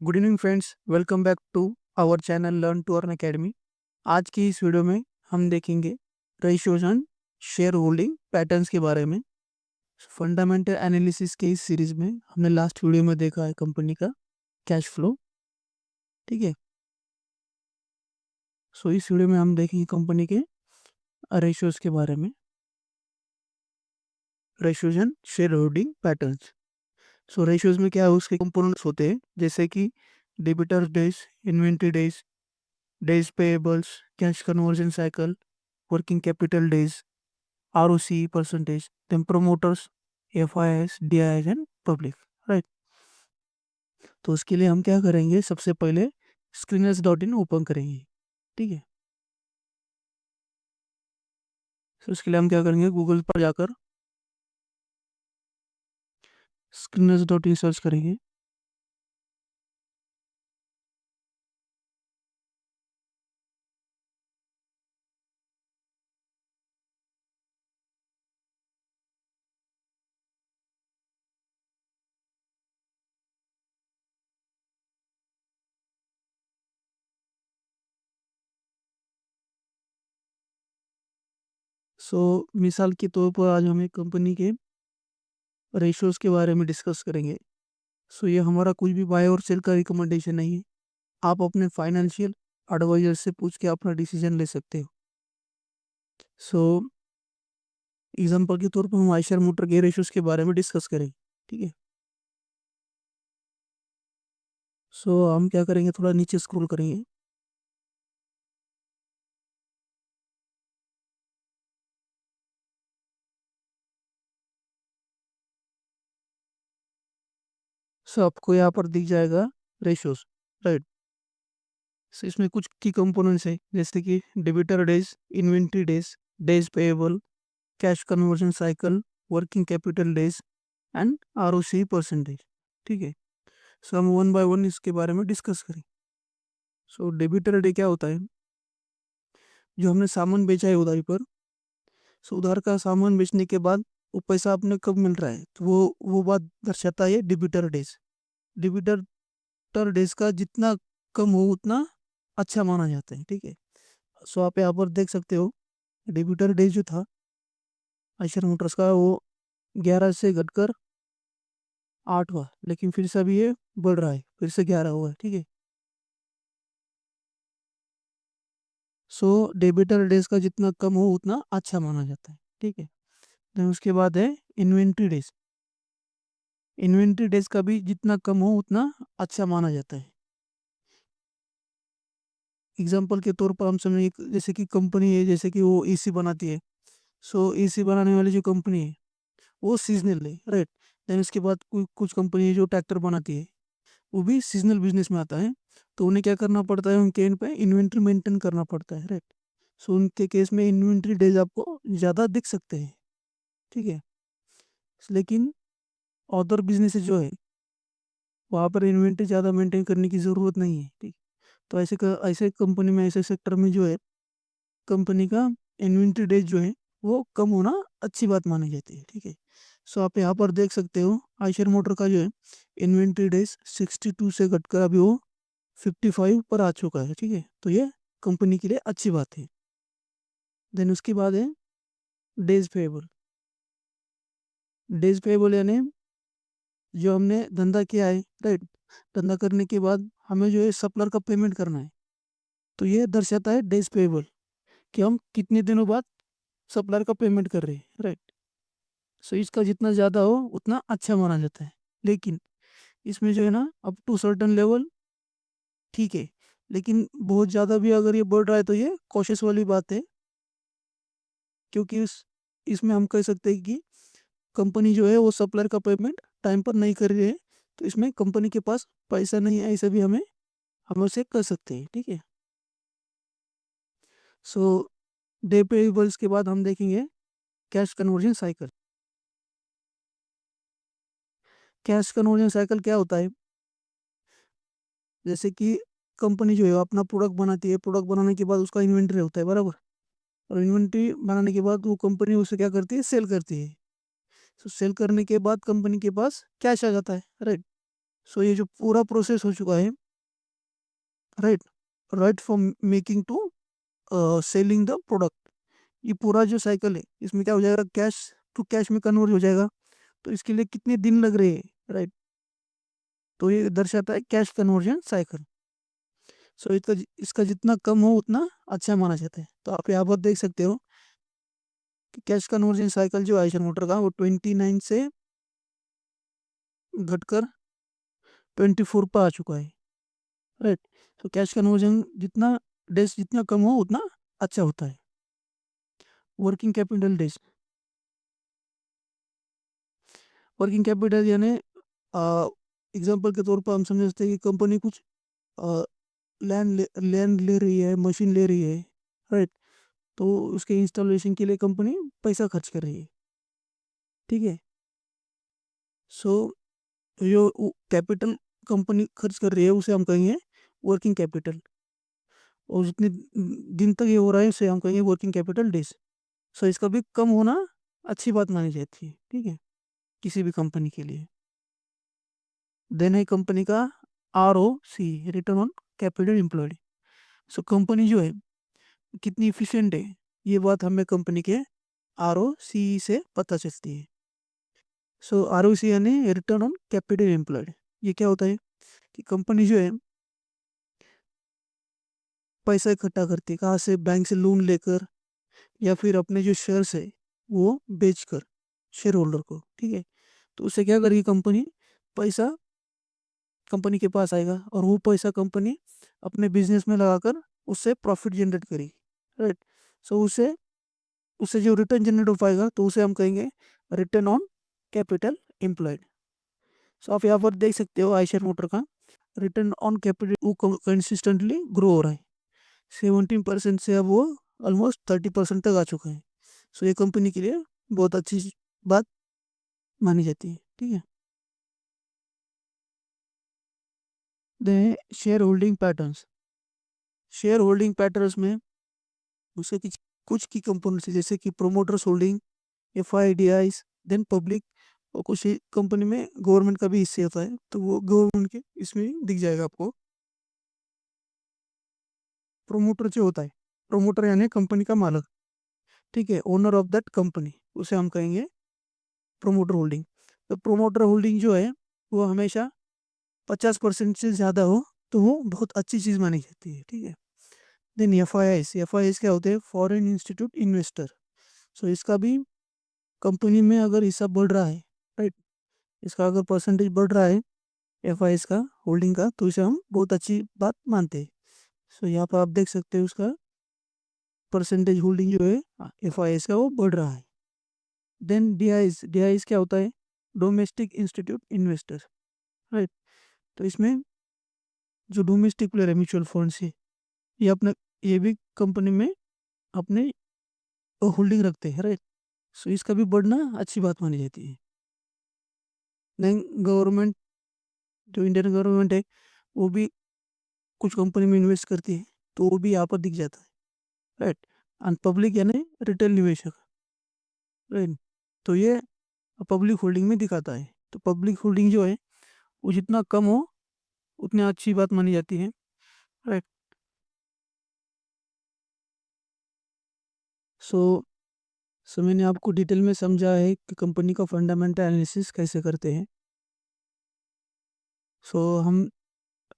Good evening friends, welcome back to our channel learn to earn academy. आज की इस video में हम देखेंगे ratios and share holding patterns के बारे में। फंडामेंटल एनालिसिस के इस सीरीज में हमने लास्ट वीडियो में देखा है कंपनी का कैश फ्लो। ठीक है, सो इस वीडियो में हम देखेंगे कंपनी के रेशियोज के बारे में, ratios and share holding patterns. So ratios में क्या है, उसके कंपोनेंट्स होते हैं जैसे कि debtors days, inventory days, days payables, cash conversion cycle, working capital days, ROC percentage, then promoters, FIS, DIS and public, right. तो उसके लिए हम क्या करेंगे, सबसे पहले screeners.in ओपन करेंगे। ठीक है, तो उसके लिए हम क्या करेंगे, गूगल पर जाकर screeners.in सर्च करेंगे। सो मिसाल के तौर पर आज हम एक कंपनी के रेशियोज के बारे में डिस्कस करेंगे। सो ये हमारा कुछ भी बाय और सेल का रिकमेंडेशन नहीं है। आप अपने फाइनेंशियल एडवाइजर से पूछ के अपना डिसीजन ले सकते हो। सो एग्जाम्पल के तौर पर हम आयशर मोटर के रेशियोज के बारे में डिस्कस करेंगे। ठीक है, सो हम क्या करेंगे, थोड़ा नीचे स्क्रॉल करेंगे। सो आपको यहाँ पर दिख जाएगा रेशियोज, राइट। सो इसमें कुछ की कंपोनेंट्स है जैसे कि debtor days, inventory days, days payable, cash conversion cycle, working capital days and ROC percentage. ठीक है, सो हम वन बाय वन इसके बारे में डिस्कस करें। सो डेबिटर डे क्या होता है, जो हमने सामान बेचा है उधारी पर, सो उधार का सामान बेचने के बाद वो पैसा अपने कब मिल रहा है, तो वो बात दर्शाता है डेबिटर डेज। डेबिटर डेज का जितना कम हो उतना अच्छा माना जाता है। ठीक है, सो आप यहाँ पर देख सकते हो डेबिटर डेज जो था आयशर मोटर्स का, वो 11 से घटकर 8 हुआ, लेकिन फिर से अभी ये बढ़ रहा है, फिर से 11 हुआ है। ठीक है, सो डेबिटर डेज का जितना कम हो उतना अच्छा माना जाता है। ठीक है, then उसके बाद है इन्वेंट्री डेज। इन्वेंट्री डेज का भी जितना कम हो उतना अच्छा माना जाता है। एग्जाम्पल के तौर पर हम समझें, जैसे कि कंपनी है, जैसे कि वो AC बनाती है। सो AC बनाने वाली जो कंपनी है वो सीजनल है, राइट। देन उसके बाद कुछ कंपनी है जो ट्रैक्टर बनाती है, वो भी सीजनल बिजनेस में आता है। तो उन्हें क्या करना पड़ता है, उनके एंड पे इन्वेंट्री मेंटेन करना पड़ता है, राइट। सो उनके केस में इन्वेंट्री डेज आपको ज़्यादा दिख सकते हैं। ठीक है, लेकिन अदर बिजनेस जो है वहाँ पर इन्वेंट्री ज़्यादा मेंटेन करने की ज़रूरत नहीं है। ठीक, तो ऐसे कंपनी में, ऐसे सेक्टर में जो है कंपनी का इन्वेंट्री डेज जो है वो कम होना अच्छी बात मानी जाती है। ठीक है, सो आप यहाँ पर देख सकते हो आयशर मोटर का जो है इन्वेंट्री डेज 62 से घटकर अभी वो 55 पर आ चुका है। ठीक है, तो ये कंपनी के लिए अच्छी बात है। देन उसके बाद है डेज पेएबल। डेज पेएबल यानी जो हमने धंधा किया है, राइट, धंधा करने के बाद हमें जो है सप्लायर का पेमेंट करना है, तो ये दर्शाता है डेज पेएबल कि हम कितने दिनों बाद सप्लायर का पेमेंट कर रहे हैं, राइट। सो इसका जितना ज़्यादा हो उतना अच्छा माना जाता है, लेकिन इसमें जो है ना, अप टू सर्टन लेवल ठीक है, लेकिन बहुत ज़्यादा भी अगर ये बढ़ रहा है तो ये कॉशियस वाली बात है। क्योंकि इसमें हम कह सकते हैं कि कंपनी जो है वो सप्लायर का पेमेंट टाइम पर नहीं कर रही है, तो इसमें कंपनी के पास पैसा नहीं है, ऐसे भी हम उसे कह सकते हैं। ठीक है, सो डे पेबल्स के बाद हम देखेंगे cash conversion cycle. Cash conversion cycle क्या होता है, जैसे कि कंपनी जो है वो अपना प्रोडक्ट बनाती है, प्रोडक्ट बनाने के बाद उसका इन्वेंट्री होता है, बराबर। और इन्वेंट्री बनाने के बाद वो कंपनी उसे क्या करती है, सेल करती है। तो सेल करने के बाद कंपनी के पास कैश आ जाता है, राइट। सो ये जो पूरा प्रोसेस हो चुका है, right, right from making to selling the product, ये पूरा जो साइकिल है इसमें क्या हो जाएगा, कैश टू कैश में कन्वर्ट हो जाएगा। तो इसके लिए कितने दिन लग रहे हैं, राइट, तो ये दर्शाता है कैश कन्वर्जन साइकिल। सो इसका इसका जितना कम हो उतना अच्छा माना जाता है। तो आप यहाँ पर देख सकते हो कि कैश कन्वर्जन साइकिल जो आइशर मोटर का वो 29 से घटकर 24 पर आ चुका है, राइट। तो कैश कन्वर्जन जितना डेज जितना कम हो उतना अच्छा होता है। Working capital days, working capital यानी एग्जांपल के तौर पर हम समझ सकते हैं कि कंपनी कुछ लैंड ले रही है, मशीन ले रही है, राइट, तो उसके इंस्टॉलेशन के लिए कंपनी पैसा खर्च कर रही है, ठीक है। सो जो कैपिटल कंपनी खर्च कर रही है उसे हम कहेंगे वर्किंग कैपिटल, और जितने दिन तक ये हो रहा है उसे हम कहेंगे वर्किंग कैपिटल डेज। सो इसका भी कम होना अच्छी बात मानी जाती है, ठीक है, किसी भी कंपनी के लिए। देन है कंपनी का ROC, return on capital employed. So company जो है कितनी इफिशियंट है, ये बात हमें कंपनी के ROC से पता चलती है। सो ROC यानी रिटर्न ऑन कैपिटल एम्प्लॉयड। ये क्या होता है कि कंपनी जो है पैसा इकट्ठा करती है, कहाँ से, बैंक से लोन लेकर या फिर अपने जो शेयर्स है वो बेचकर शेयर होल्डर को, ठीक है। तो उससे क्या करेगी कंपनी, पैसा कंपनी के पास आएगा और वो पैसा कंपनी अपने बिजनेस में लगाकर उससे प्रॉफिट जनरेट करेगी, राइट। सो उससे उससे जो रिटर्न जनरेट हो पाएगा तो उसे हम कहेंगे रिटर्न ऑन कैपिटल एम्प्लॉयड। सो आप यहाँ पर देख सकते हो आयशर मोटर का रिटर्न ऑन कैपिटल वो कंसिस्टेंटली ग्रो हो रहा है, 17% से अब वो ऑलमोस्ट 30% तक आ चुका है। सो ये कंपनी के लिए बहुत अच्छी बात मानी जाती है, ठीक है। Then share holding patterns, share holding patterns में उसके कुछ की कंपोनेंट्स है, जैसे कि promoters holding, FIDIs, then public, और कुछ कंपनी में गवर्नमेंट का भी हिस्से होता है, तो वो गवर्नमेंट के इसमें दिख जाएगा आपको। प्रोमोटर जो होता है, प्रोमोटर यानी कंपनी का मालिक, ठीक है, ओनर ऑफ दैट कंपनी, उसे हम कहेंगे प्रोमोटर होल्डिंग। तो प्रोमोटर होल्डिंग जो है वो हमेशा 50% से ज़्यादा हो तो वो बहुत अच्छी चीज़ मानी जाती है, ठीक है। देन FIIs क्या होते हैं, फॉरेन इंस्टीट्यूट इन्वेस्टर। सो इसका भी कंपनी में अगर हिस्सा बढ़ रहा है, राइट, इसका अगर परसेंटेज बढ़ रहा है FIIs का होल्डिंग का, तो इसे हम बहुत अच्छी बात मानते हैं। सो यहाँ पर आप देख सकते हो उसका परसेंटेज होल्डिंग जो है FIIs का वो बढ़ रहा है। देन DIs क्या होता है, डोमेस्टिक इंस्टीट्यूट इन्वेस्टर, राइट। तो इसमें जो डोमेस्टिक प्लेयर है म्यूचुअल फंड से, ये अपने ये भी कंपनी में अपने होल्डिंग रखते हैं, राइट। सो इसका भी बढ़ना अच्छी बात मानी जाती है। देन गवर्नमेंट, जो इंडियन गवर्नमेंट है वो भी कुछ कंपनी में इन्वेस्ट करती है, तो वो भी यहाँ पर दिख जाता है, राइट। एंड पब्लिक यानी रिटेल निवेशक, राइट, तो ये पब्लिक होल्डिंग में दिखाता है। तो पब्लिक होल्डिंग जो है वो जितना कम हो उतनी अच्छी बात मानी जाती है, राइट। सो सो मैंने आपको डिटेल में समझा है कि कंपनी का फंडामेंटल एनालिसिस कैसे करते हैं। सो हम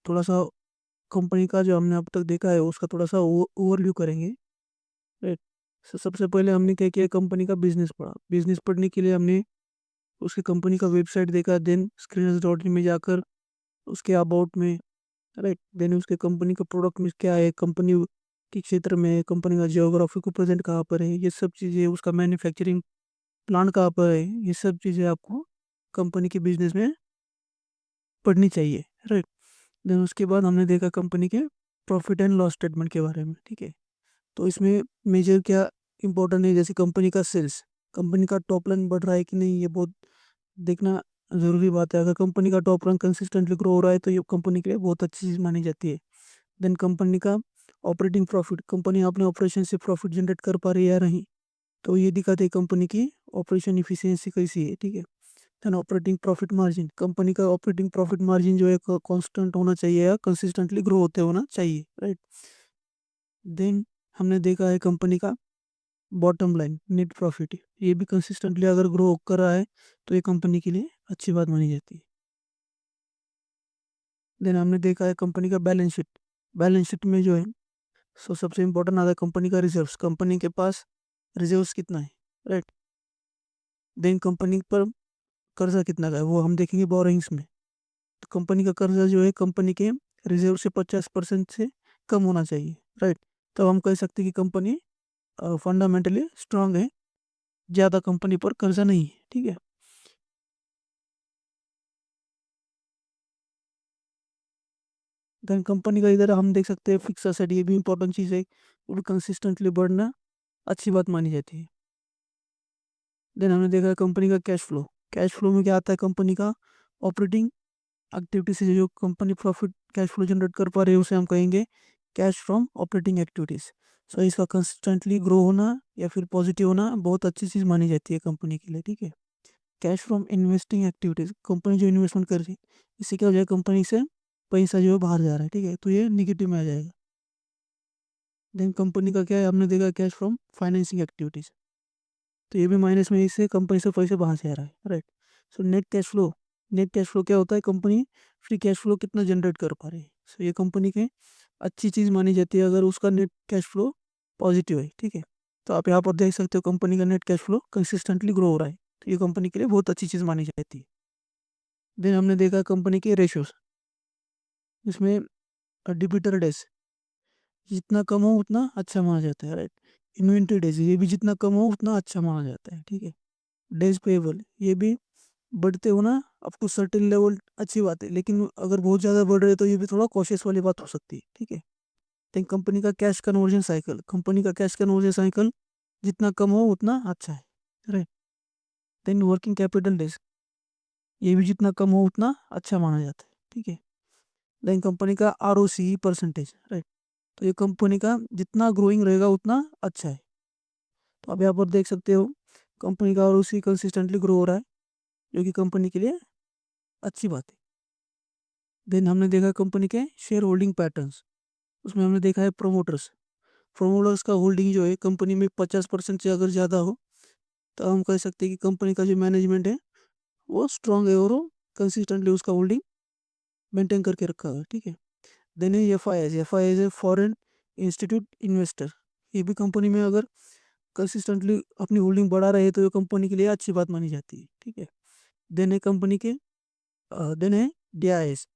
थोड़ा सा कंपनी का जो हमने अब तक देखा है उसका थोड़ा सा ओवरव्यू करेंगे, राइट। सबसे पहले हमने क्या किया, कंपनी का बिजनेस पढ़ा। बिजनेस पढ़ने के लिए हमने उसकी कंपनी का वेबसाइट देखा, देन screeners.in में जाकर उसके अबाउट में, राइट, देन उसके कंपनी का प्रोडक्ट में क्या है, कंपनी के क्षेत्र में कंपनी का जियोग्राफी को प्रेजेंट कहाँ पर है, ये सब चीज़ें, उसका मैन्युफैक्चरिंग प्लान कहाँ पर है, ये सब चीज़ें आपको कंपनी के बिजनेस में पढ़नी चाहिए, राइट। देन उसके बाद हमने देखा कंपनी के प्रॉफिट एंड लॉस स्टेटमेंट के बारे में, ठीक है। तो इसमें मेजर क्या इंपॉर्टेंट है, जैसे कंपनी का सेल्स, कंपनी का टॉप लाइन बढ़ रहा है कि नहीं, ये बहुत देखना ज़रूरी बात है। अगर कंपनी का टॉप लाइन कंसिस्टेंटली ग्रो हो रहा है तो ये कंपनी के लिए बहुत अच्छी चीज़ मानी जाती है। देन कंपनी का ऑपरेटिंग प्रॉफिट, कंपनी अपने ऑपरेशन से प्रॉफिट जनरेट कर पा रही है या नहीं, तो ये दिखाते है कंपनी की ऑपरेशन इफिशियंसी कैसी है, ठीक है। Then operating profit margin, company का ऑपरेटिंग प्रॉफिट मार्जिन जो है कांस्टेंट होना चाहिए या कंसिस्टेंटली ग्रो होते होना चाहिए, राइट। देन हमने देखा है कंपनी का बॉटम लाइन नेट प्रॉफिट, ये भी कंसिस्टेंटली अगर ग्रो कर रहा है तो ये कंपनी के लिए अच्छी बात मानी जाती है। देन हमने देखा है कंपनी का बैलेंस शीट, बैलेंस शीट में जो है सो सबसे इम्पोर्टेंट आता है कंपनी का रिजर्व्स, कंपनी के पास रिजर्व्स कितना है, राइट। देन कंपनी पर कर्जा कितना का है वो हम देखेंगे बोरोइंग्स में। तो कंपनी का कर्जा जो है कंपनी के रिजर्व से 50% से कम होना चाहिए, राइट। तो हम कह सकते हैं कि कंपनी फंडामेंटली स्ट्रांग है, ज़्यादा कंपनी पर कर्जा नहीं है, ठीक है। देन कंपनी का इधर हम देख सकते हैं फिक्स एसेट, ये भी इंपॉर्टेंट चीज़ है, वो भी कंसिस्टेंटली बढ़ना अच्छी बात मानी जाती है। देन हमने देखा कंपनी का कैश फ्लो, कैश फ्लो में क्या आता है कंपनी का ऑपरेटिंग एक्टिविटी से जो company profit cash flow generate कर पा रही है उसे हम कहेंगे कैश फ्रॉम ऑपरेटिंग एक्टिविटीज़। सो इसका कंसिस्टेंटली ग्रो होना या फिर पॉजिटिव होना बहुत अच्छी चीज़ मानी जाती है कंपनी के लिए, ठीक है। Cash from investing activities, company जो इन्वेस्टमेंट कर रही है इससे क्या हो जाएगा कंपनी से पैसा जो है बाहर जा रहा है, ठीक है, तो ये निगेटिव में आ जाएगा। देन कंपनी का क्या है हमने देखा कैश फ्रॉम फाइनेंसिंग एक्टिविटीज़, तो ये भी माइनस में, इससे कंपनी से पैसे बाहर से आ रहा है, right. So net cash flow, net cash flow क्या होता है कंपनी फ्री कैश फ्लो कितना जनरेट कर पा रही है, सो ये कंपनी की अच्छी चीज़ मानी जाती है अगर उसका नेट कैश फ्लो पॉजिटिव है, ठीक है। तो आप यहाँ पर देख सकते हो कंपनी का net cash flow consistently grow हो रहा है, तो ये कंपनी के लिए बहुत अच्छी चीज़ मानी जाती है। देन हमने देखा कंपनी के रेशियोज, इसमें डिबिटर डेज जितना कम हो उतना अच्छा माना जाता है, राइट। इन्वेंट्री डेज ये भी जितना कम हो उतना अच्छा माना जाता है, ठीक है। डेज पेएबल ये भी बढ़ते हो ना अप टू सर्टेन लेवल अच्छी बात है, लेकिन अगर बहुत ज़्यादा बढ़ रहे तो ये भी थोड़ा कॉशियस वाली बात हो सकती है, ठीक है। देन कंपनी का कैश कन्वर्जन साइकिल, कंपनी का कैश कन्वर्जन साइकिल जितना कम हो उतना अच्छा है, right. Then working capital days ये भी जितना कम हो उतना अच्छा माना जाता है, ठीक है। देन कंपनी का ROCE परसेंटेज, राइट। तो ये कंपनी का जितना ग्रोइंग रहेगा उतना अच्छा है। तो आप यहाँ पर देख सकते हो कंपनी का ROCE कंसिस्टेंटली ग्रो हो रहा है जो कि कंपनी के लिए अच्छी बात है। देन हमने देखा कंपनी के शेयर होल्डिंग पैटर्न्स, उसमें हमने देखा है प्रोमोटर्स, प्रोमोटर्स का होल्डिंग जो है कंपनी में 50% से अगर ज़्यादा हो तो हम कह सकते हैं कि कंपनी का जो मैनेजमेंट है वो स्ट्रांग है और वो कंसिस्टेंटली उसका होल्डिंग मेंटेन करके रखा हुआ है, ठीक है। Then F I as a foreign institute investor, ये भी कंपनी में अगर कंसिस्टेंटली अपनी होल्डिंग बढ़ा रहे तो ये कंपनी के लिए अच्छी बात मानी जाती है, ठीक है। देन है कंपनी के देन है DIS,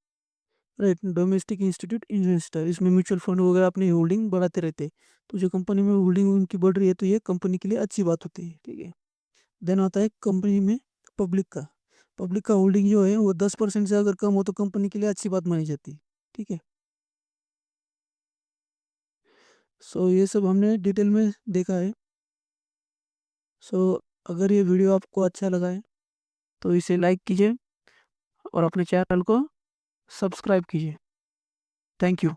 right, domestic institute investor, इसमें म्यूचुअल फंड वगैरह अपनी होल्डिंग बढ़ाते रहते हैं, तो जो कंपनी में होल्डिंग उनकी बढ़ रही है तो ये कंपनी के लिए अच्छी बात होती है, ठीक है। देन आता है कंपनी में पब्लिक का होल्डिंग जो है वो 10% से अगर कम हो तो कंपनी के लिए अच्छी बात मानी जाती है, ठीक है। सो ये सब हमने डिटेल में देखा है। सो अगर ये वीडियो आपको अच्छा लगा है तो इसे लाइक कीजिए और अपने चैनल को सब्सक्राइब कीजिए। Thank you.